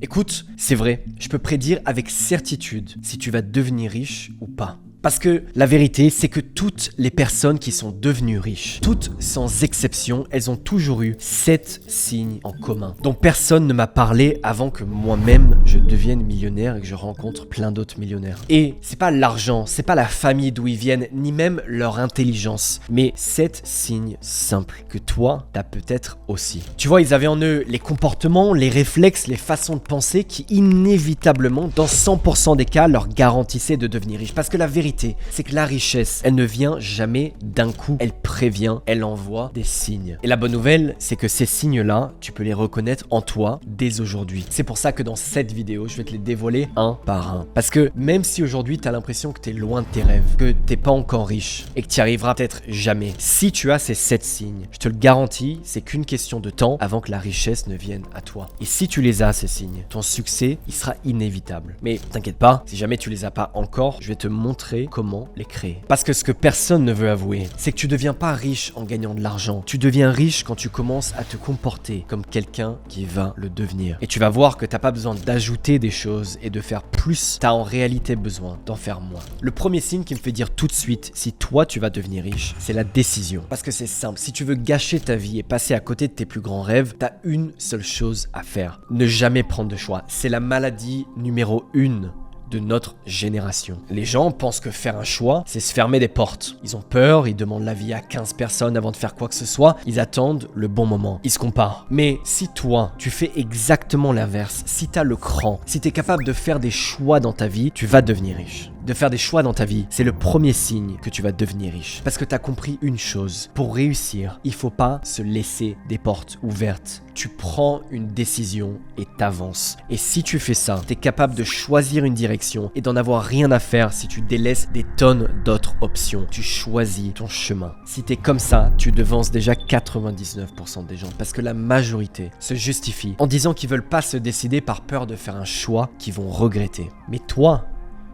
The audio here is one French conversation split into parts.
Écoute, c'est vrai, je peux prédire avec certitude si tu vas devenir riche ou pas. Parce que la vérité, c'est que toutes les personnes qui sont devenues riches, toutes sans exception, elles ont toujours eu 7 signes en commun, dont personne ne m'a parlé avant que moi-même je devienne millionnaire et que je rencontre plein d'autres millionnaires. Et c'est pas l'argent, c'est pas la famille d'où ils viennent, ni même leur intelligence, mais 7 signes simples que toi, t'as peut-être aussi. Tu vois, ils avaient en eux les comportements, les réflexes, les façons de penser qui inévitablement, dans 100% des cas, leur garantissaient de devenir riches. Parce que la vérité, c'est que la richesse, elle ne vient jamais d'un coup, elle prévient, elle envoie des signes. Et la bonne nouvelle, c'est que ces signes-là, tu peux les reconnaître en toi dès aujourd'hui. C'est pour ça que dans cette vidéo, je vais te les dévoiler un par un. Parce que même si aujourd'hui, tu as l'impression que tu es loin de tes rêves, que tu n'es pas encore riche et que tu n'y arriveras peut-être jamais, si tu as ces 7 signes, je te le garantis, c'est qu'une question de temps avant que la richesse ne vienne à toi. Et si tu les as, ces signes, ton succès, il sera inévitable. Mais t'inquiète pas, si jamais tu les as pas encore, je vais te montrer comment les créer. Parce que ce que personne ne veut avouer, c'est que tu deviens pas riche en gagnant de l'argent. Tu deviens riche quand tu commences à te comporter comme quelqu'un qui va le devenir. Et tu vas voir que t'as pas besoin d'ajouter des choses et de faire plus. T'as en réalité besoin d'en faire moins. Le premier signe qui me fait dire tout de suite si toi tu vas devenir riche, c'est la décision. Parce que c'est simple, si tu veux gâcher ta vie et passer à côté de tes plus grands rêves, t'as une seule chose à faire. Ne jamais prendre de choix. C'est la maladie numéro 1 de notre génération. Les gens pensent que faire un choix, c'est se fermer des portes. Ils ont peur, ils demandent l'avis à 15 personnes avant de faire quoi que ce soit, ils attendent le bon moment, ils se comparent. Mais si toi, tu fais exactement l'inverse, si tu as le cran, si tu es capable de faire des choix dans ta vie, tu vas devenir riche. De faire des choix dans ta vie, c'est le premier signe que tu vas devenir riche. Parce que tu as compris une chose, pour réussir, il faut pas se laisser des portes ouvertes. Tu prends une décision et t'avances. Et si tu fais ça, tu es capable de choisir une direction et d'en avoir rien à faire si tu délaisses des tonnes d'autres options. Tu choisis ton chemin. Si tu es comme ça, tu devances déjà 99% des gens. Parce que la majorité se justifie en disant qu'ils veulent pas se décider par peur de faire un choix qu'ils vont regretter. Mais toi,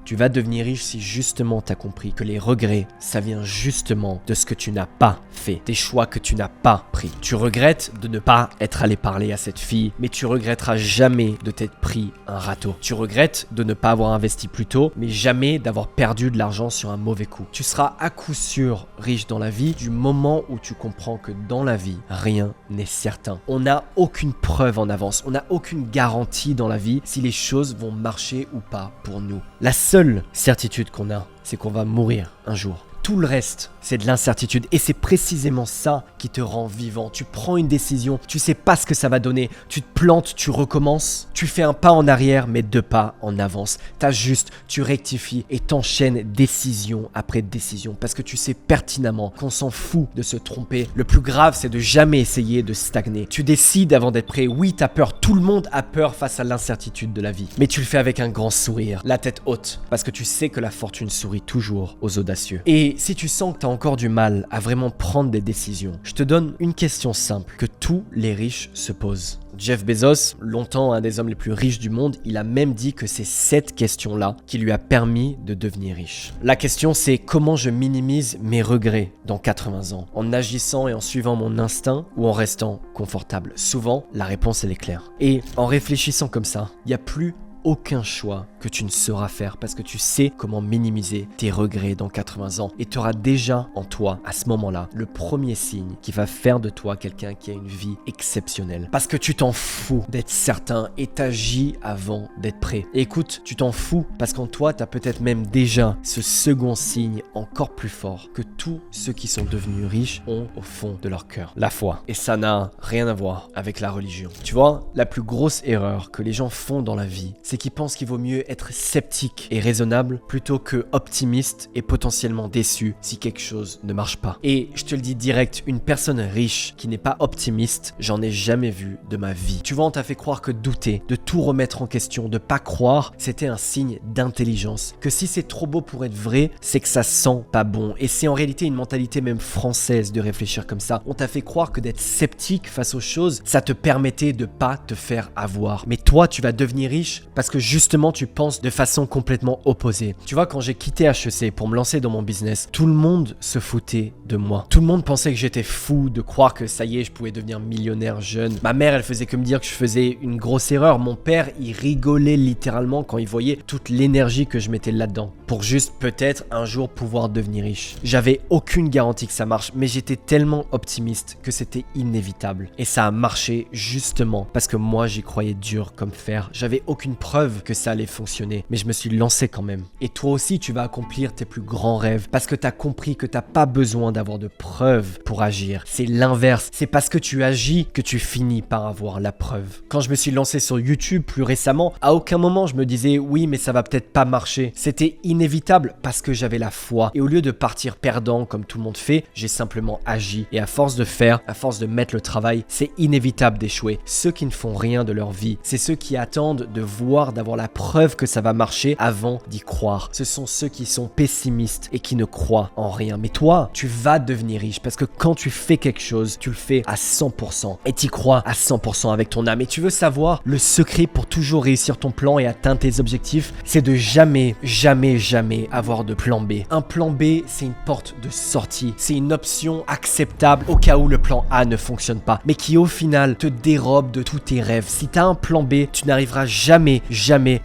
tu vas devenir riche si justement tu as compris que les regrets, ça vient justement de ce que tu n'as pas fait, des choix que tu n'as pas pris. Tu regrettes de ne pas être allé parler à cette fille, mais tu regretteras jamais de t'être pris un râteau. Tu regrettes de ne pas avoir investi plus tôt, mais jamais d'avoir perdu de l'argent sur un mauvais coup. Tu seras à coup sûr riche dans la vie du moment où tu comprends que dans la vie, rien n'est certain. On n'a aucune preuve en avance, on n'a aucune garantie dans la vie si les choses vont marcher ou pas pour nous. La seule certitude qu'on a, c'est qu'on va mourir un jour. Tout le reste, c'est de l'incertitude et c'est précisément ça qui te rend vivant. Tu prends une décision, tu sais pas ce que ça va donner, tu te plantes, tu recommences, tu fais un pas en arrière mais 2 pas en avance. T'ajustes, tu rectifies et t'enchaînes décision après décision parce que tu sais pertinemment qu'on s'en fout de se tromper. Le plus grave, c'est de jamais essayer de stagner. Tu décides avant d'être prêt. Oui, t'as peur, tout le monde a peur face à l'incertitude de la vie. Mais tu le fais avec un grand sourire, la tête haute, parce que tu sais que la fortune sourit toujours aux audacieux. Et si tu sens que tu as encore du mal à vraiment prendre des décisions, je te donne une question simple que tous les riches se posent. Jeff Bezos, longtemps un des hommes les plus riches du monde, il a même dit que c'est cette question-là qui lui a permis de devenir riche. La question, c'est comment je minimise mes regrets dans 80 ans, en agissant et en suivant mon instinct ou en restant confortable. Souvent, la réponse, elle est claire. Et en réfléchissant comme ça, il n'y a plus aucun choix que tu ne sauras faire parce que tu sais comment minimiser tes regrets dans 80 ans et tu auras déjà en toi à ce moment-là le premier signe qui va faire de toi quelqu'un qui a une vie exceptionnelle parce que tu t'en fous d'être certain et t'agis avant d'être prêt. Et écoute, tu t'en fous parce qu'en toi tu as peut-être même déjà ce second signe encore plus fort que tous ceux qui sont devenus riches ont au fond de leur cœur, la foi. Et ça n'a rien à voir avec la religion. Tu vois, la plus grosse erreur que les gens font dans la vie, c'est qu'ils pensent qu'il vaut mieux être sceptique et raisonnable plutôt que optimiste et potentiellement déçu si quelque chose ne marche pas. Et je te le dis direct, une personne riche qui n'est pas optimiste, j'en ai jamais vu de ma vie. Tu vois, on t'a fait croire que douter, de tout remettre en question, de pas croire, c'était un signe d'intelligence. Que si c'est trop beau pour être vrai, c'est que ça sent pas bon. Et c'est en réalité une mentalité même française de réfléchir comme ça. On t'a fait croire que d'être sceptique face aux choses, ça te permettait de pas te faire avoir. Mais toi, tu vas devenir riche parce que justement, tu penses pense de façon complètement opposée. Tu vois, quand j'ai quitté HEC pour me lancer dans mon business, tout le monde se foutait de moi. Tout le monde pensait que j'étais fou de croire que ça y est, je pouvais devenir millionnaire jeune. Ma mère, elle faisait que me dire que je faisais une grosse erreur. Mon père, il rigolait littéralement quand il voyait toute l'énergie que je mettais là-dedans pour juste peut-être un jour pouvoir devenir riche. J'avais aucune garantie que ça marche, mais j'étais tellement optimiste que c'était inévitable. Et ça a marché justement parce que moi, j'y croyais dur comme fer. J'avais aucune preuve que ça allait fonctionner, mais je me suis lancé quand même. Et toi aussi, tu vas accomplir tes plus grands rêves parce que tu as compris que tu n'as pas besoin d'avoir de preuves pour agir. C'est l'inverse. C'est parce que tu agis que tu finis par avoir la preuve. Quand je me suis lancé sur YouTube plus récemment, à aucun moment je me disais oui, mais ça va peut-être pas marcher. C'était inévitable parce que j'avais la foi. Et au lieu de partir perdant comme tout le monde fait, j'ai simplement agi. Et à force de faire, à force de mettre le travail, c'est inévitable d'échouer. Ceux qui ne font rien de leur vie, c'est ceux qui attendent de voir, d'avoir la preuve que ça va marcher avant d'y croire. Ce sont ceux qui sont pessimistes et qui ne croient en rien. Mais toi, tu vas devenir riche parce que quand tu fais quelque chose, tu le fais à 100% et t'y crois à 100% avec ton âme. Et tu veux savoir le secret pour toujours réussir ton plan et atteindre tes objectifs, c'est de jamais avoir de plan B. Un plan B, c'est une porte de sortie. C'est une option acceptable au cas où le plan A ne fonctionne pas, mais qui au final te dérobe de tous tes rêves. Si tu as un plan B, tu n'arriveras jamais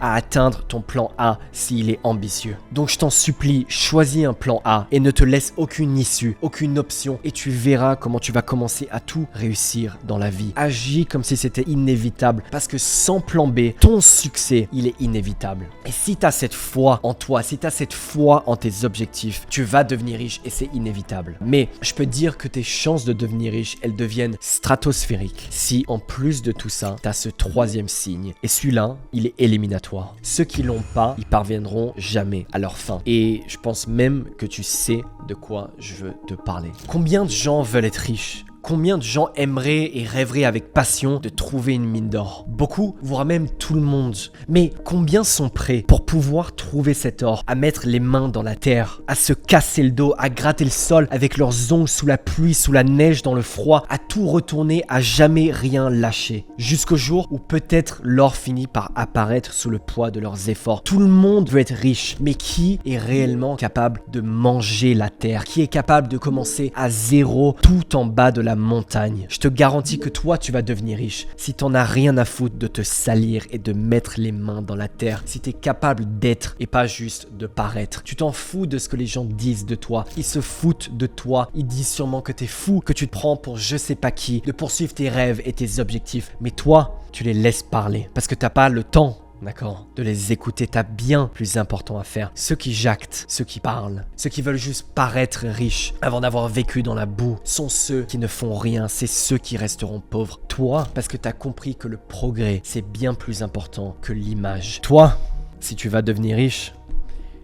à atteindre ton plan A s'il est ambitieux. Donc je t'en supplie, choisis un plan A et ne te laisse aucune issue, aucune option et tu verras comment tu vas commencer à tout réussir dans la vie. Agis comme si c'était inévitable parce que sans plan B, ton succès, il est inévitable. Et si tu as cette foi en toi, si tu as cette foi en tes objectifs, tu vas devenir riche et c'est inévitable. Mais je peux dire que tes chances de devenir riche, elles deviennent stratosphériques si en plus de tout ça, tu as ce troisième signe. Et celui-là, il est éliminatoire. Ceux qui l'ont pas, ils parviendront jamais à leur fin. Et je pense même que tu sais de quoi je veux te parler. Combien de gens veulent être riches ? Combien de gens aimeraient et rêveraient avec passion de trouver une mine d'or? Beaucoup, voire même tout le monde. Mais combien sont prêts pour pouvoir trouver cet or, à mettre les mains dans la terre, à se casser le dos, à gratter le sol avec leurs ongles sous la pluie, sous la neige, dans le froid, à tout retourner, à jamais rien lâcher, jusqu'au jour où peut-être l'or finit par apparaître sous le poids de leurs efforts. Tout le monde veut être riche, mais qui est réellement capable de manger la terre? Qui est capable de commencer à zéro tout en bas de la montagne? Je te garantis que toi, tu vas devenir riche si t'en as rien à foutre de te salir et de mettre les mains dans la terre. Si t'es capable d'être et pas juste de paraître. Tu t'en fous de ce que les gens disent de toi. Ils se foutent de toi. Ils disent sûrement que t'es fou, que tu te prends pour je sais pas qui, de poursuivre tes rêves et tes objectifs. Mais toi, tu les laisses parler parce que t'as pas le temps. D'accord, de les écouter, t'as bien plus important à faire. Ceux qui jactent, ceux qui parlent, ceux qui veulent juste paraître riches avant d'avoir vécu dans la boue, sont ceux qui ne font rien, c'est ceux qui resteront pauvres. Toi, parce que t'as compris que le progrès, c'est bien plus important que l'image. Toi, si tu vas devenir riche,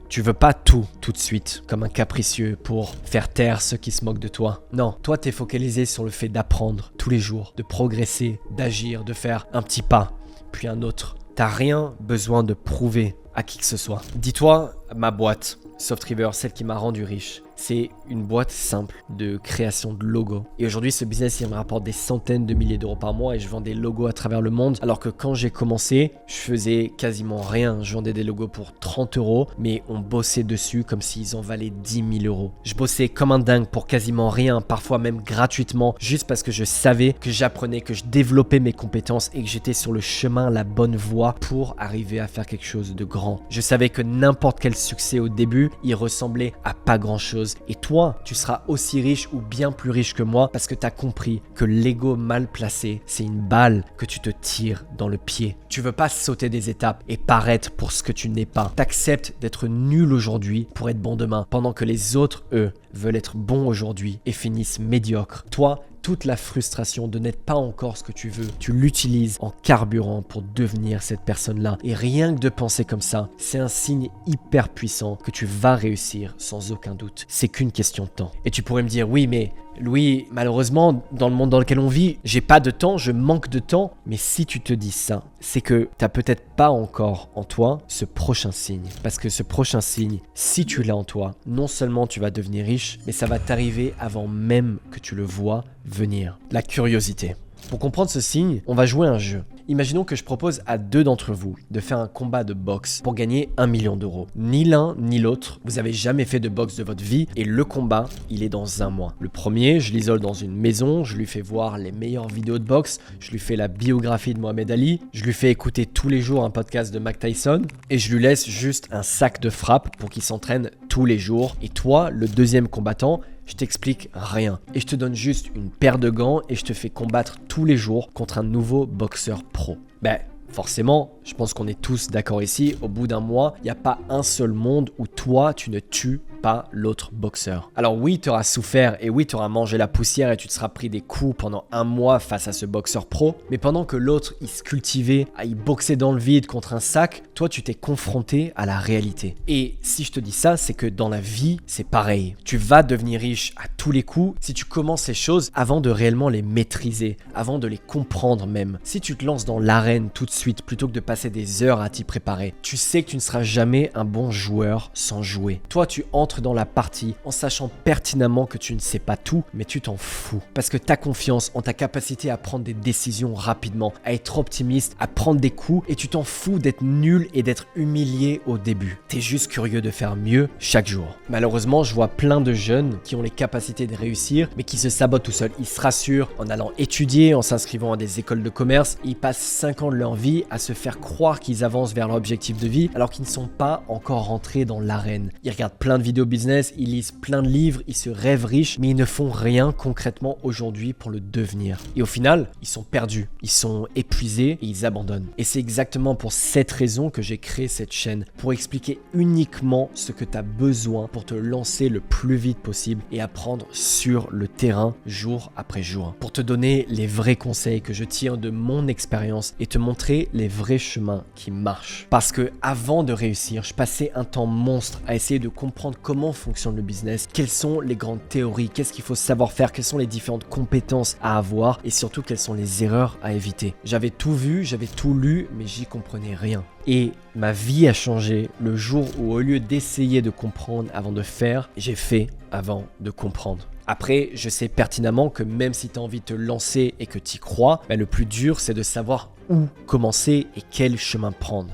tu veux pas tout de suite, comme un capricieux pour faire taire ceux qui se moquent de toi. Non, toi t'es focalisé sur le fait d'apprendre tous les jours, de progresser, d'agir, de faire un petit pas, puis un autre. T'as rien besoin de prouver à qui que ce soit. Dis-toi, ma boîte, Softriver, celle qui m'a rendu riche, c'est une boîte simple de création de logos. Et aujourd'hui, ce business, il me rapporte des centaines de milliers d'euros par mois et je vends des logos à travers le monde. Alors que quand j'ai commencé, je faisais quasiment rien. Je vendais des logos pour 30 euros, mais on bossait dessus comme s'ils en valaient 10 000 euros. Je bossais comme un dingue pour quasiment rien, parfois même gratuitement, juste parce que je savais que j'apprenais, que je développais mes compétences et que j'étais sur le chemin, la bonne voie pour arriver à faire quelque chose de grand. Je savais que n'importe quel succès au début, il ressemblait à pas grand-chose. Et toi, tu seras aussi riche ou bien plus riche que moi parce que tu as compris que l'ego mal placé, c'est une balle que tu te tires dans le pied. Tu veux pas sauter des étapes et paraître pour ce que tu n'es pas. T'acceptes d'être nul aujourd'hui pour être bon demain, pendant que les autres, eux, veulent être bons aujourd'hui et finissent médiocres. Toi, toute la frustration de n'être pas encore ce que tu veux, tu l'utilises en carburant pour devenir cette personne-là. Et rien que de penser comme ça, c'est un signe hyper puissant que tu vas réussir sans aucun doute. C'est qu'une question de temps. Et tu pourrais me dire, oui, mais Louis, malheureusement, dans le monde dans lequel on vit, j'ai pas de temps, je manque de temps. Mais si tu te dis ça, c'est que t'as peut-être pas encore en toi ce prochain signe. Parce que ce prochain signe, si tu l'as en toi, non seulement tu vas devenir riche, mais ça va t'arriver avant même que tu le vois venir. La curiosité. Pour comprendre ce signe, on va jouer un jeu. Imaginons que je propose à 2 d'entre vous de faire un combat de boxe pour gagner 1 million d'euros. Ni l'un ni l'autre, vous avez jamais fait de boxe de votre vie et le combat, il est dans un mois. Le premier, je l'isole dans une maison, je lui fais voir les meilleures vidéos de boxe, je lui fais la biographie de Mohamed Ali, je lui fais écouter tous les jours un podcast de Mike Tyson et je lui laisse juste un sac de frappe pour qu'il s'entraîne tous les jours. Et toi, le deuxième combattant, je t'explique rien et je te donne juste une paire de gants et je te fais combattre tous les jours contre un nouveau boxeur pro. Forcément, je pense qu'on est tous d'accord ici, au bout d'un mois, il n'y a pas un seul monde où toi, tu ne tues pas l'autre boxeur. Alors oui, tu auras souffert et oui, tu auras mangé la poussière et tu te seras pris des coups pendant un mois face à ce boxeur pro, mais pendant que l'autre, il se cultivait, il boxait dans le vide contre un sac, toi, tu t'es confronté à la réalité. Et si je te dis ça, c'est que dans la vie, c'est pareil. Tu vas devenir riche à tous les coups si tu commences les choses avant de réellement les maîtriser, avant de les comprendre même. Si tu te lances dans l'arène tout de suite, plutôt que de passer des heures à t'y préparer, tu sais que tu ne seras jamais un bon joueur sans jouer. Toi, tu entres dans la partie en sachant pertinemment que tu ne sais pas tout, mais tu t'en fous. Parce que tu as confiance en ta capacité à prendre des décisions rapidement, à être optimiste, à prendre des coups, et tu t'en fous d'être nul et d'être humilié au début. Tu es juste curieux de faire mieux chaque jour. Malheureusement, je vois plein de jeunes qui ont les capacités de réussir, mais qui se sabotent tout seuls. Ils se rassurent en allant étudier, en s'inscrivant à des écoles de commerce. Ils passent 5 ans de leur vie à se faire croire qu'ils avancent vers leur objectif de vie alors qu'ils ne sont pas encore rentrés dans l'arène. Ils regardent plein de vidéos business, ils lisent plein de livres, ils se rêvent riches, mais ils ne font rien concrètement aujourd'hui pour le devenir. Et au final, ils sont perdus, ils sont épuisés et ils abandonnent. Et c'est exactement pour cette raison que j'ai créé cette chaîne, pour expliquer uniquement ce que tu as besoin pour te lancer le plus vite possible et apprendre sur le terrain jour après jour. Pour te donner les vrais conseils que je tire de mon expérience et te montrer les vrais chemins qui marchent. Parce que avant de réussir, je passais un temps monstre à essayer de comprendre comment fonctionne le business, quelles sont les grandes théories, qu'est-ce qu'il faut savoir faire, quelles sont les différentes compétences à avoir et surtout quelles sont les erreurs à éviter. J'avais tout vu, j'avais tout lu, mais j'y comprenais rien. Et ma vie a changé le jour où au lieu d'essayer de comprendre avant de faire, j'ai fait avant de comprendre. Après, je sais pertinemment que même si tu as envie de te lancer et que tu y crois, le plus dur c'est de savoir où commencer et quel chemin prendre.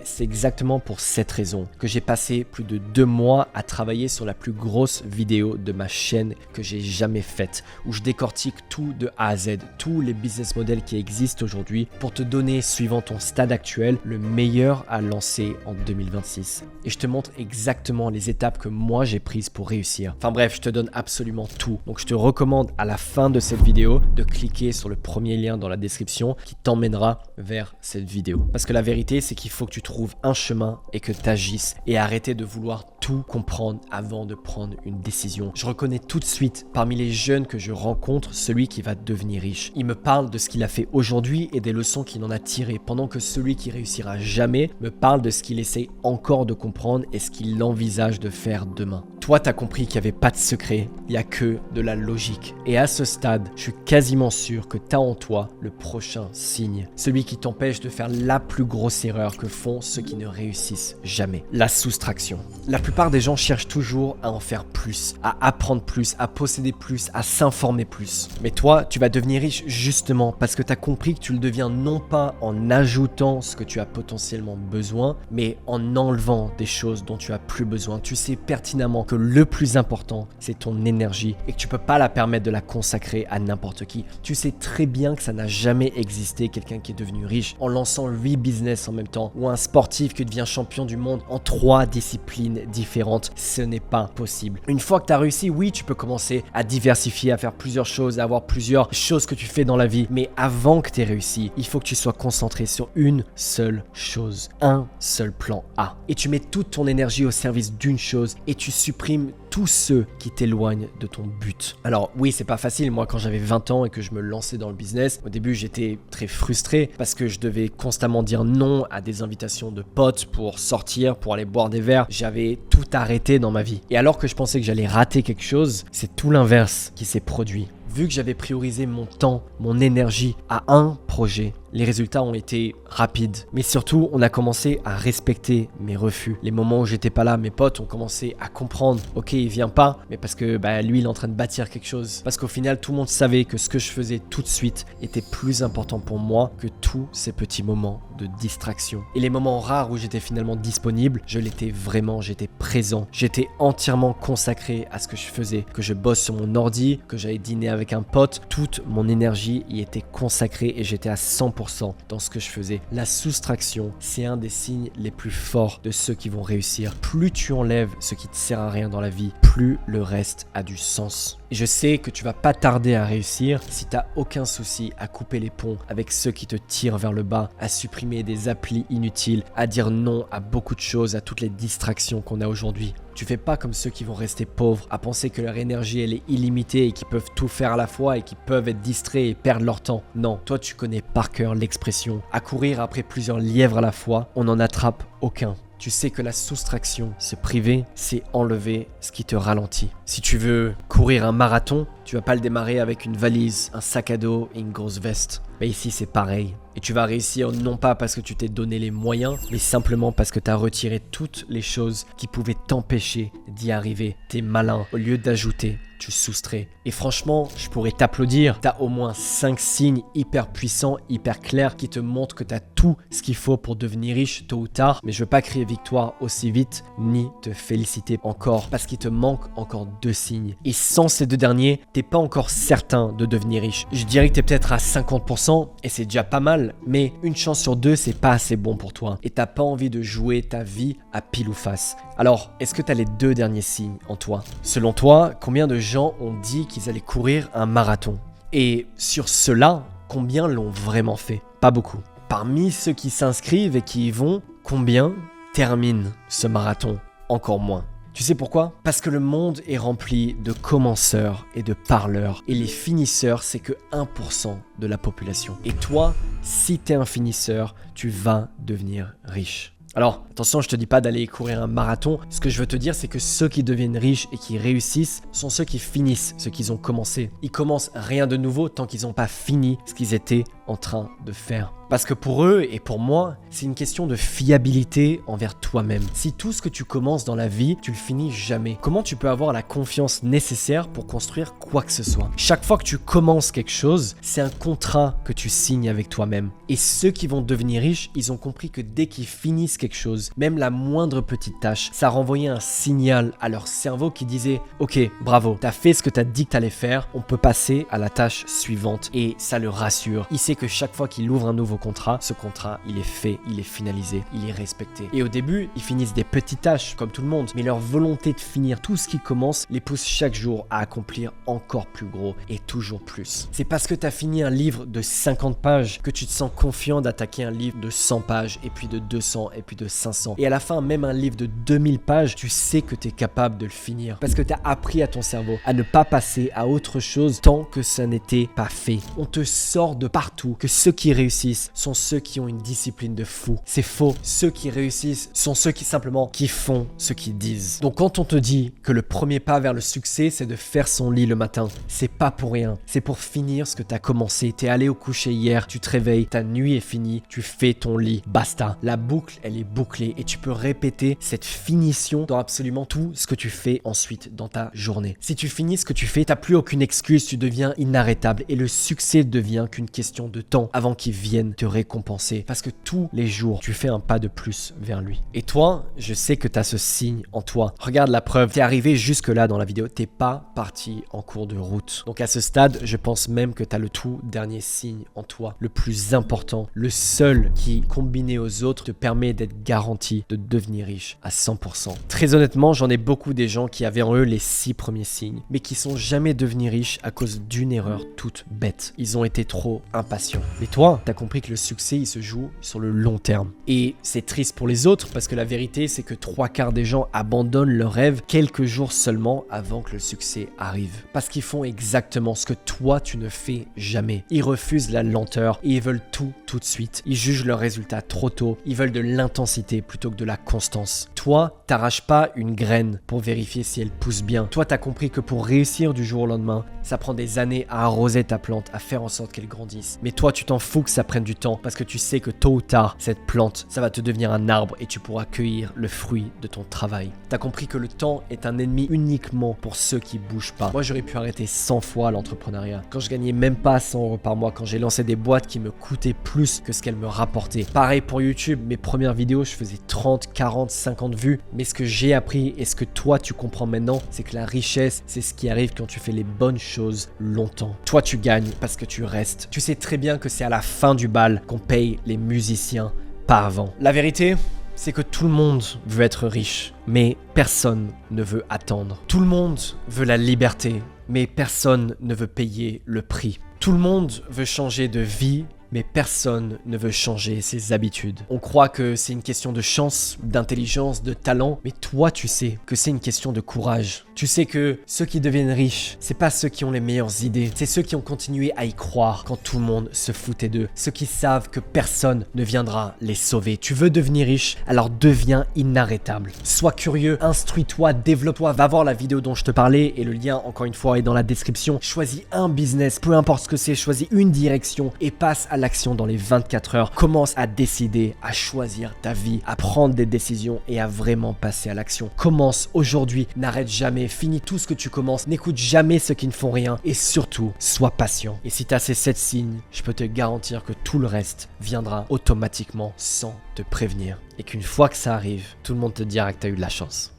C'est exactement pour cette raison que j'ai passé plus de 2 mois à travailler sur la plus grosse vidéo de ma chaîne que j'ai jamais faite, où je décortique tout de A à Z, tous les business models qui existent aujourd'hui pour te donner, suivant ton stade actuel, le meilleur à lancer en 2026. Et je te montre exactement les étapes que moi j'ai prises pour réussir. Enfin bref, je te donne absolument tout. Donc je te recommande à la fin de cette vidéo de cliquer sur le premier lien dans la description qui t'emmènera vers cette vidéo. Parce que la vérité, c'est qu'il faut que tu trouves un chemin et que tu agisses et arrêter de vouloir tout comprendre avant de prendre une décision. Je reconnais tout de suite parmi les jeunes que je rencontre celui qui va devenir riche. Il me parle de ce qu'il a fait aujourd'hui et des leçons qu'il en a tirées, pendant que celui qui réussira jamais me parle de ce qu'il essaie encore de comprendre et ce qu'il envisage de faire demain. Toi, tu as compris qu'il n'y avait pas de secret, il n'y a que de la logique. Et à ce stade, je suis quasiment sûr que tu as en toi le prochain signe, celui qui t'empêche de faire la plus grosse erreur que font ceux qui ne réussissent jamais, la soustraction. La plupart des gens cherchent toujours à en faire plus, à apprendre plus, à posséder plus, à s'informer plus. Mais toi, tu vas devenir riche justement parce que tu as compris que tu le deviens non pas en ajoutant ce que tu as potentiellement besoin, mais en enlevant des choses dont tu as plus besoin. Tu sais pertinemment que le plus important, c'est ton énergie et que tu peux pas la permettre de la consacrer à n'importe qui. Tu sais très bien que ça n'a jamais existé quelqu'un qui est devenu riche en lançant 8 business en même temps, ou un sportif qui devient champion du monde en 3 disciplines différentes. Ce n'est pas possible. Une fois que tu as réussi, oui, tu peux commencer à diversifier, à faire plusieurs choses, à avoir plusieurs choses que tu fais dans la vie. Mais avant que tu aies réussi, il faut que tu sois concentré sur une seule chose, un seul plan A. Et tu mets toute ton énergie au service d'une chose et tu supprimes tous ceux qui t'éloignent de ton but. Alors oui, c'est pas facile. Moi, quand j'avais 20 ans et que je me lançais dans le business, au début, j'étais très frustré parce que je devais constamment dire non à des invitations de potes pour sortir, pour aller boire des verres. J'avais tout arrêté dans ma vie. Et alors que je pensais que j'allais rater quelque chose, c'est tout l'inverse qui s'est produit. vu que j'avais priorisé mon temps, mon énergie à un projet, les résultats ont été rapides. Mais surtout, on a commencé à respecter mes refus. Les moments où j'étais pas là, mes potes ont commencé à comprendre. Ok, il vient pas, mais parce que lui, il est en train de bâtir quelque chose. Parce qu'au final, tout le monde savait que ce que je faisais tout de suite était plus important pour moi que tous ces petits moments de distraction. Et les moments rares où j'étais finalement disponible, je l'étais vraiment, j'étais présent. J'étais entièrement consacré à ce que je faisais. Que je bosse sur mon ordi, que j'allais dîner avec un pote, toute mon énergie y était consacrée et j'étais à 100% dans ce que je faisais. La soustraction, c'est un des signes les plus forts de ceux qui vont réussir. Plus tu enlèves ce qui te sert à rien dans la vie, plus le reste a du sens. Et je sais que tu vas pas tarder à réussir si t'as aucun souci à couper les ponts avec ceux qui te tirent vers le bas, à supprimer des applis inutiles, à dire non à beaucoup de choses, à toutes les distractions qu'on a aujourd'hui. Tu fais pas comme ceux qui vont rester pauvres, à penser que leur énergie elle est illimitée et qu'ils peuvent tout faire à la fois et qu'ils peuvent être distraits et perdre leur temps. Non, toi tu connais par cœur l'expression. À courir après plusieurs lièvres à la fois, on n'en attrape aucun. Tu sais que la soustraction, se priver, c'est enlever ce qui te ralentit. Si tu veux courir un marathon, tu vas pas le démarrer avec une valise, un sac à dos et une grosse veste. Mais ici, c'est pareil. Et tu vas réussir non pas parce que tu t'es donné les moyens, mais simplement parce que tu as retiré toutes les choses qui pouvaient t'empêcher d'y arriver. T'es malin. Au lieu d'ajouter, tu soustrais. Et franchement, je pourrais t'applaudir. T'as au moins 5 signes hyper puissants, hyper clairs qui te montrent que t'as tout ce qu'il faut pour devenir riche tôt ou tard. Mais je veux pas crier victoire aussi vite, ni te féliciter encore, parce qu'il te manque encore 2 signes. Et sans ces 2 derniers, t'es pas encore certain de devenir riche. Je dirais que t'es peut-être à 50% et c'est déjà pas mal, mais une chance sur 2, c'est pas assez bon pour toi. Et t'as pas envie de jouer ta vie à pile ou face. Alors, est-ce que t'as les 2 derniers signes en toi? Selon toi, combien de gens ont dit qu'ils allaient courir un marathon? Et sur ceux-là, combien l'ont vraiment fait? Pas beaucoup. Parmi ceux qui s'inscrivent et qui y vont, combien terminent ce marathon? Encore moins. Tu sais pourquoi? Parce que le monde est rempli de commenceurs et de parleurs. Et les finisseurs, c'est que 1% de la population. Et toi, si t'es un finisseur, tu vas devenir riche. Alors, attention, je te dis pas d'aller courir un marathon. Ce que je veux te dire, c'est que ceux qui deviennent riches et qui réussissent sont ceux qui finissent ce qu'ils ont commencé. Ils commencent rien de nouveau tant qu'ils n'ont pas fini ce qu'ils étaient en train de faire. Parce que pour eux et pour moi, c'est une question de fiabilité envers toi-même. Si tout ce que tu commences dans la vie, tu le finis jamais, comment tu peux avoir la confiance nécessaire pour construire quoi que ce soit? Chaque fois que tu commences quelque chose, c'est un contrat que tu signes avec toi-même. Et ceux qui vont devenir riches, ils ont compris que dès qu'ils finissent quelque chose, même la moindre petite tâche, ça renvoyait un signal à leur cerveau qui disait « Ok, bravo, t'as fait ce que t'as dit que t'allais faire, on peut passer à la tâche suivante. » Et ça le rassure. Il sait que chaque fois qu'il ouvre un nouveau contrat, ce contrat, il est fait, il est finalisé, il est respecté. Et au début, ils finissent des petites tâches, comme tout le monde, mais leur volonté de finir tout ce qui commence les pousse chaque jour à accomplir encore plus gros et toujours plus. C'est parce que tu as fini un livre de 50 pages que tu te sens confiant d'attaquer un livre de 100 pages, et puis de 200, et puis de 500. Et à la fin, même un livre de 2000 pages, tu sais que tu es capable de le finir. Parce que tu as appris à ton cerveau à ne pas passer à autre chose tant que ça n'était pas fait. On te sort de partout que ceux qui réussissent sont ceux qui ont une discipline de fou. C'est faux. Ceux qui réussissent sont ceux qui simplement qui font ce qu'ils disent. Donc quand on te dit que le premier pas vers le succès, c'est de faire son lit le matin, c'est pas pour rien. C'est pour finir ce que tu as commencé. T'es allé au coucher hier, tu te réveilles, ta nuit est finie, tu fais ton lit. Basta. La boucle, elle est bouclée et tu peux répéter cette finition dans absolument tout ce que tu fais ensuite dans ta journée. Si tu finis ce que tu fais, t'as plus aucune excuse, tu deviens inarrêtable et le succès devient qu'une question de temps avant qu'il vienne te récompenser. Parce que tous les jours, tu fais un pas de plus vers lui. Et toi, je sais que tu as ce signe en toi. Regarde la preuve, t'es arrivé jusque là dans la vidéo, t'es pas parti en cours de route. Donc à ce stade, je pense même que tu as le tout dernier signe en toi, le plus important, le seul qui, combiné aux autres, te permet d'être garanti de devenir riche à 100%. Très honnêtement, j'en ai beaucoup des gens qui avaient en eux les 6 premiers signes, mais qui sont jamais devenus riches à cause d'une erreur toute bête. Ils ont été trop impatients. Mais toi, t'as compris que le succès, il se joue sur le long terme. Et c'est triste pour les autres parce que la vérité, c'est que 3/4 des gens abandonnent leurs rêves quelques jours seulement avant que le succès arrive. Parce qu'ils font exactement ce que toi, tu ne fais jamais. Ils refusent la lenteur et ils veulent tout de suite. Ils jugent leurs résultats trop tôt. Ils veulent de l'intensité plutôt que de la constance. toi, t'arraches pas une graine pour vérifier si elle pousse bien. Toi, t'as compris que pour réussir du jour au lendemain, ça prend des années à arroser ta plante, à faire en sorte qu'elle grandisse. Mais toi, tu t'en fous que ça prenne du temps parce que tu sais que tôt ou tard, cette plante, ça va te devenir un arbre et tu pourras cueillir le fruit de ton travail. T'as compris que le temps est un ennemi uniquement pour ceux qui bougent pas. Moi, j'aurais pu arrêter 100 fois l'entrepreneuriat. Quand je gagnais même pas 100 € par mois, quand j'ai lancé des boîtes qui me coûtaient plus que ce qu'elles me rapportaient. Pareil pour YouTube, mes premières vidéos, je faisais 30, 40, 50 vues. Mais ce que j'ai appris et ce que toi, tu comprends maintenant, c'est que la richesse, c'est ce qui arrive quand tu fais les bonnes choses longtemps. Toi, tu gagnes parce que tu restes. Tu sais très bien que c'est à la fin du bal qu'on paye les musiciens, pas avant. La vérité, c'est que tout le monde veut être riche, mais personne ne veut attendre. Tout le monde veut la liberté, mais personne ne veut payer le prix. Tout le monde veut changer de vie, mais personne ne veut changer ses habitudes. On croit que c'est une question de chance, d'intelligence, de talent, mais toi tu sais que c'est une question de courage. Tu sais que ceux qui deviennent riches, c'est pas ceux qui ont les meilleures idées, c'est ceux qui ont continué à y croire quand tout le monde se foutait d'eux. Ceux qui savent que personne ne viendra les sauver. Tu veux devenir riche, alors deviens inarrêtable. Sois curieux, instruis-toi, développe-toi, va voir la vidéo dont je te parlais et le lien encore une fois est dans la description. Choisis un business, peu importe ce que c'est, choisis une direction et passe à l'action dans les 24 heures. Commence à décider, à choisir ta vie, à prendre des décisions et à vraiment passer à l'action. Commence aujourd'hui, n'arrête jamais, finis tout ce que tu commences, n'écoute jamais ceux qui ne font rien et surtout, sois patient. Et si tu as ces 7 signes, je peux te garantir que tout le reste viendra automatiquement sans te prévenir. Et qu'une fois que ça arrive, tout le monde te dira que tu as eu de la chance.